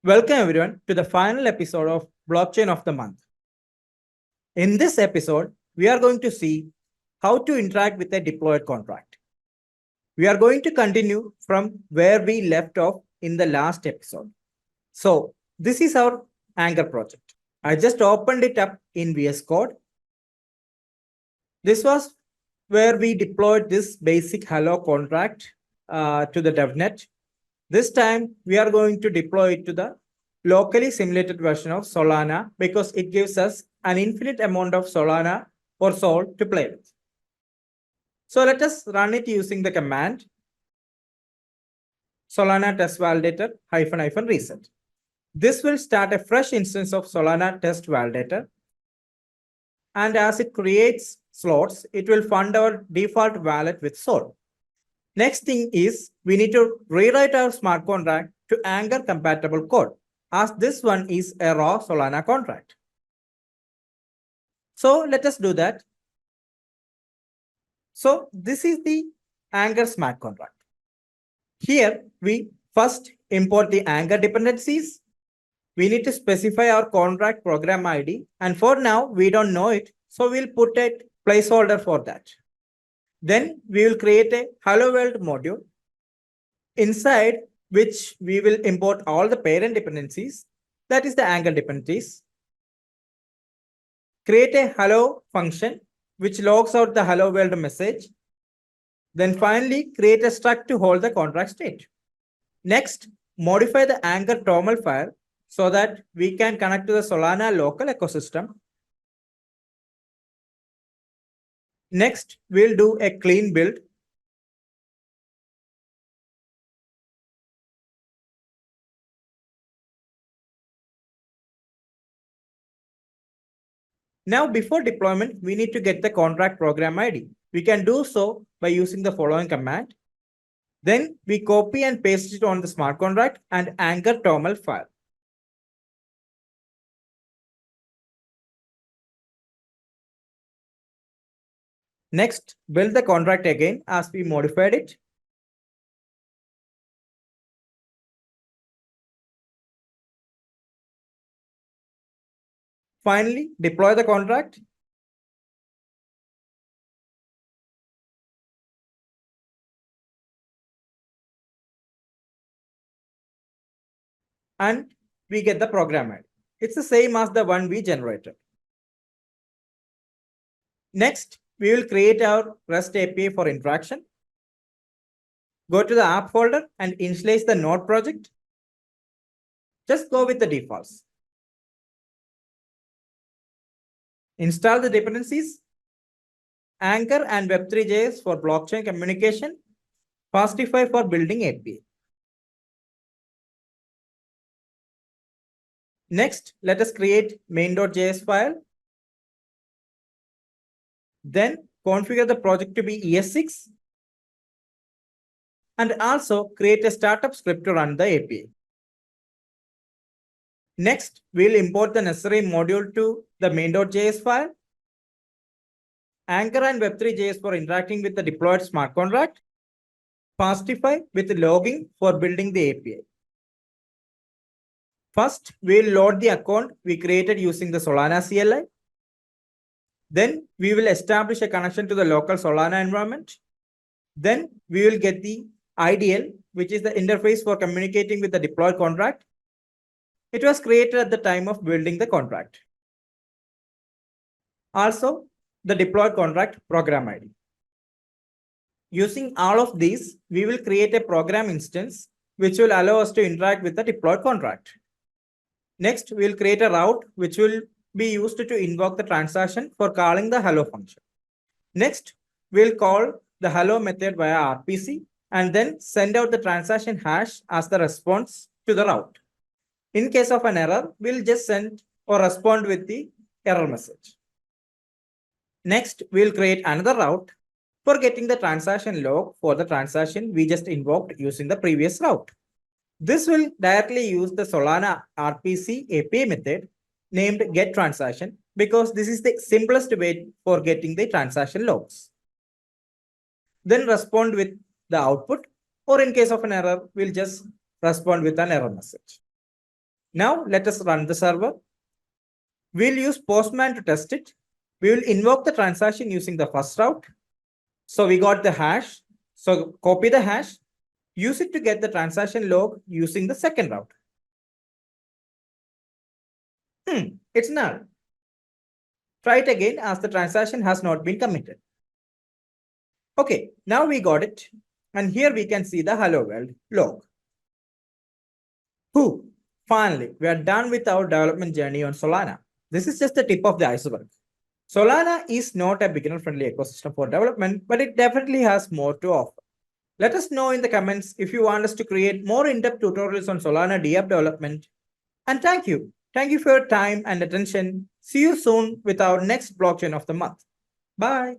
Welcome everyone to the final episode of Blockchain of the Month. In this episode, we are going to see how to interact with a deployed contract. We are going to continue from where we left off in the last episode. So, this is our Anchor project. I just opened it up in VS Code. This was where we deployed this basic Hello contract to the DevNet. This time, we are going to deploy it to the locally simulated version of Solana because it gives us an infinite amount of Solana or Sol to play with. So let us run it using the command Solana test validator -- reset. This will start a fresh instance of Solana test validator. And as it creates slots, it will fund our default wallet with Sol. Next thing is we need to rewrite our smart contract to Anchor compatible code, as this one is a raw Solana contract. So let us do that. So this is the Anchor smart contract. Here we first import the Anchor dependencies. We need to specify our contract program ID, and for now we don't know it, so we'll put a placeholder for that. Then we will create a Hello World module inside which we will import all the parent dependencies, that is the Anchor dependencies. Create a hello function which logs out the hello world message. Then finally create a struct to hold the contract state. Next, modify the Anchor toml file so that we can connect to the Solana local ecosystem. Next, we'll do a clean build. Now, before deployment, we need to get the contract program ID. We can do so by using the following command. Then we copy and paste it on the smart contract and Anchor toml file. Next, build the contract again as we modified it. Finally, deploy the contract. And we get the program ID. It's the same as the one we generated. Next, we will create our REST API for interaction. Go to the app folder and initialize the node project. Just go with the defaults. Install the dependencies, Anchor and Web3.js for blockchain communication, Fastify for building API. Next, let us create main.js file. Then configure the project to be ES6 and also create a startup script to run the API. Next, we'll import the necessary module to the main.js file, Anchor and Web3.js for interacting with the deployed smart contract, Fastify with logging for building the API. First, we'll load the account we created using the Solana CLI. Then we will establish a connection to the local Solana environment. Then we will get the IDL, which is the interface for communicating with the deployed contract. It was created at the time of building the contract. Also, the deployed contract program ID. Using all of these, we will create a program instance which will allow us to interact with the deployed contract. Next, we will create a route which will be used to invoke the transaction for calling the hello function. Next, we'll call the hello method via RPC and then send out the transaction hash as the response to the route. In case of an error, we'll just send or respond with the error message. Next, we'll create another route for getting the transaction log for the transaction we just invoked using the previous route. This will directly use the Solana RPC API method named getTransaction because this is the simplest way for getting the transaction logs. Then respond with the output, or in case of an error, we'll just respond with an error message. Now let us run the server. We'll use Postman to test it. We will invoke the transaction using the first route. So we got the hash. So copy the hash, use it to get the transaction log using the second route. It's null. Try it again as the transaction has not been committed. Okay, now we got it. And here we can see the hello world log. Finally, we are done with our development journey on Solana. This is just the tip of the iceberg. Solana is not a beginner-friendly ecosystem for development, but it definitely has more to offer. Let us know in the comments if you want us to create more in-depth tutorials on Solana Dapp development. And thank you. Thank you for your time and attention. See you soon with our next blockchain of the month. Bye.